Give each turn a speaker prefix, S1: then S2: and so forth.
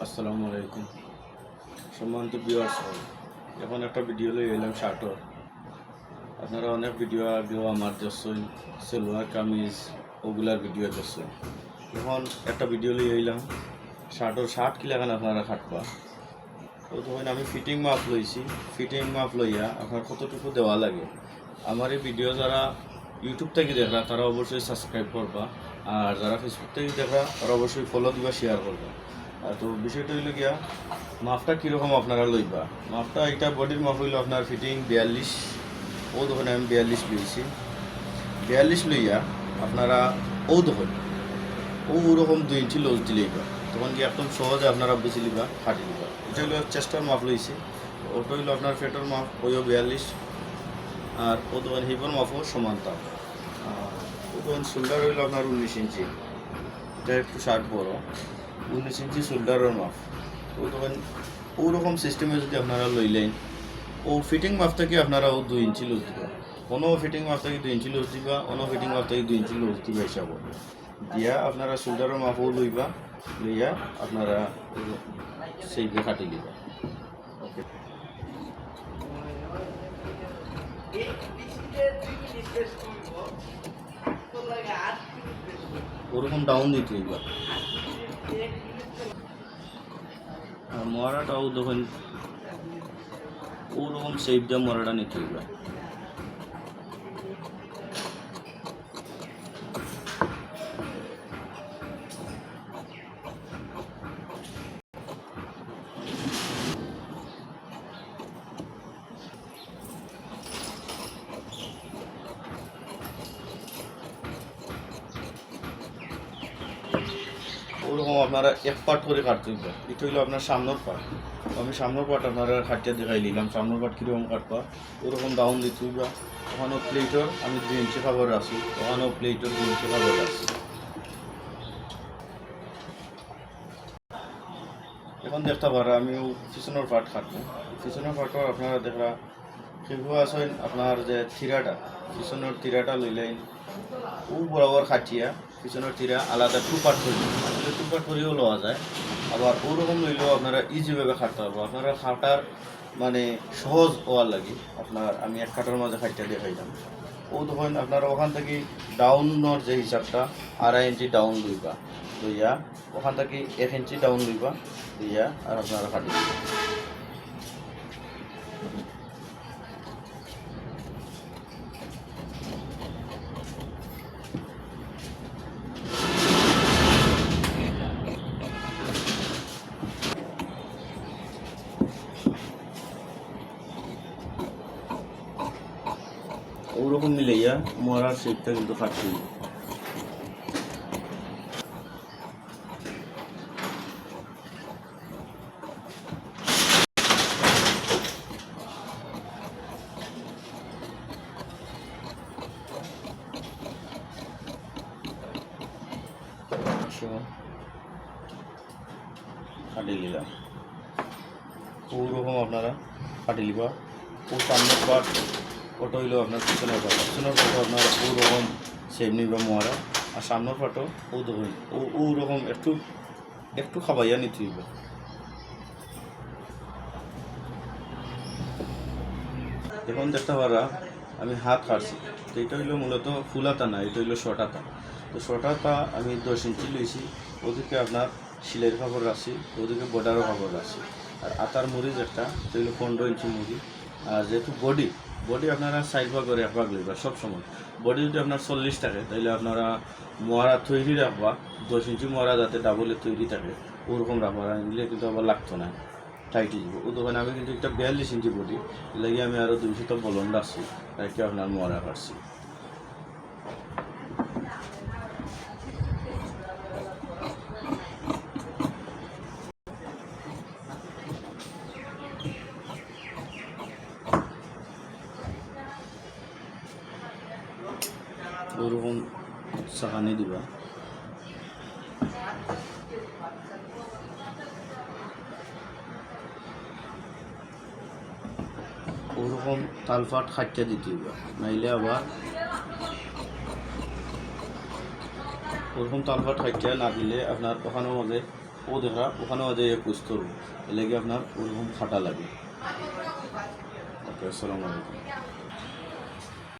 S1: আসসালামু আলাইকুম। সম্মানিত ভিউয়ার্স, এখন একটা ভিডিও লই এলাম শার্টর। আপনারা অনেক ভিডিও আগেও আমার দেখছেন, সেলোয়ার কামিজ ওগুলার ভিডিও দেখছেন। এখন একটা ভিডিও লই এলাম শার্টর, শার্ট কিলাখান আপনারা খাটবা। তো তখন আমি ফিটিং মাপ লইছি। ফিটিং মাপ লইয়া আপনার কতটুকু দেওয়া লাগে। আমার এই ভিডিও যারা ইউটিউব থেকে দেখরা তারা অবশ্যই সাবস্ক্রাইব করবা, আর যারা ফেসবুক থেকে দেখরা তারা অবশ্যই ফলো দিবা, শেয়ার করবা। তো বিষয়টা হইল গিয়া মাপটা কীরকম আপনারা লইবা। মাপটা এটা বডির মাপ হইল আপনার ফিটিং 42। ও দোকানে আমি 42 লইছি। 42 লইয়া আপনারা ও দোকান ওরকম 2 ইঞ্চি লজ দিলেইবা, তখন কি একদম সহজে আপনারা বেশি লিবা, ফাটি লিবা। এটা হইল চেস্টার মাপ লইছি। ওটা হইল আপনার ফেটোর মাপ, ওইও 42। আর ও দোকান হিপর মাপও সমান তাপ। ও দোকান শোল্ডার হইল আপনার 19 ইঞ্চি। এটা একটু শার্ট বড়, 19 ইঞ্চি শোল্ডারের মাপ। ও তখন ওরকম সিস্টেমে যদি আপনারা লইলেন, ও ফিটিং মাপ থেকে আপনারা ও 2 ইঞ্চি লুজ দিবা। কোনো ফিটিং মাপ থেকে 2 ইঞ্চি লুজ দিবা, অন্য ফিটিং মাপ থেকে 2 ইঞ্চি লুজ দিবা হিসাব দিয়া আপনারা শোল্ডারের মাপও লইবা, লইয়া আপনারা সেইভাবে কাটি দিবা। ওকে, ওরকম ডাউন দিতে হইবা। আর মরাটাও দেখুন ওরকম শেপ দিয়ে মরাটা নিতে হইবা। ওরকম আপনারা এক পার্ট করে কাটতে হইবা। এটা হইলো আপনার সামনের পার্ট। আমি সামনের পার্ট আপনারা কাটিয়ে দেখাই নিলাম। সামনের পার্ট কীরকম কাটবা, ওরকম ডাউন দিতে হইবা। ওখানেও প্লেটর আমি 2 ইঞ্চি কাপড় আছি, ওখানেও প্লেটর 2 ইঞ্চি কাপড় আছে। এখন দেখতে পারা আমিও পিছনের পার্ট কাটবো। পিছনের পার্টও আপনারা দেখরা সেগুলো আসেন আপনার যে থিরাটা, পিছনের থিরাটা লইলেন ও বরাবর খাটিয়া পিছনের থিরা আলাদা 2 পার্ট করি, আসলে 2 পার্ট করেও লওয়া যায়। আবার ওরকম লইলেও আপনারা ইজিভাবে খাটতে পারবো। আপনারা খাটার মানে সহজ হওয়ার লাগে আপনার আমি এক খাটার মাঝে খাটিয়া দেখাইলাম। ও তখন আপনারা ওখান থেকে ডাউনের যে হিসাবটা 2.5 ইঞ্চি ডাউন লইবা, লইয়া ওখান থেকে 1 ইঞ্চি ডাউন লইবা, দিয়া আর আপনারা খাটি দিবা। ওরকম মিলাইয়া মরার শেপটা কিন্তু কাটতে হবে। কাটি নিলাম ওরকম আপনারা কাটি লিবা। ও সামনের পাট ওটা হইলো আপনার পিছনের পাট, পিছনের পাটও আপনার ওরকম সেম নিবা মরা। আর সামনের পাটও ও দেখুন ওরকম একটু একটু খাবাইয়া নিতে হইবে। এখন দেখতে পারা আমি হাত কাটছি। তো এটা হইলো মূলত ফুলাতা না, এটা হইলো শর্টাতা। তো শর্টাতা আমি 10 ইঞ্চি লইছি। ওদিকে আপনার সিলের কাপড় রাখছি, ওদিকে বর্ডারও কাপড় রাখছি। আর আতার মুড়ি যেটা এটা হইলো 15 ইঞ্চি মুড়ি। আর যেহেতু বডি বডি আপনারা 4 ভাগ করে 1 ভাগ লইবা সবসময়। বডি যদি আপনার 40 থাকে তাহলে আপনারা মরা তৈরি রাখবা, 10 ইঞ্চি মরা যাতে ডাবলে তৈরি থাকে ওরকম রাখবা, নিলে কিন্তু আবার লাগতো না, টাইট হয়ে যাবো। ও দোকানে আমি কিন্তু একটা 42 ইঞ্চি বডি লাগিয়ে আমি আরও 200 বলন রাখছি, রাখি আপনার মরা কাটছি। ওরকম সাকানি দিবা। ওরকম তালফাট খাটিয়ে দিতে হইবা, নাইলে আবার ওরকম তালফাট খাটিয়ে না দিলে আপনার ওখানের মধ্যে ও দেখা ওখানেও যে খুঁজতে হবে এলাকি আপনার ওরকম খাটা লাগে। ওকে, আসসালামু আলাইকুম।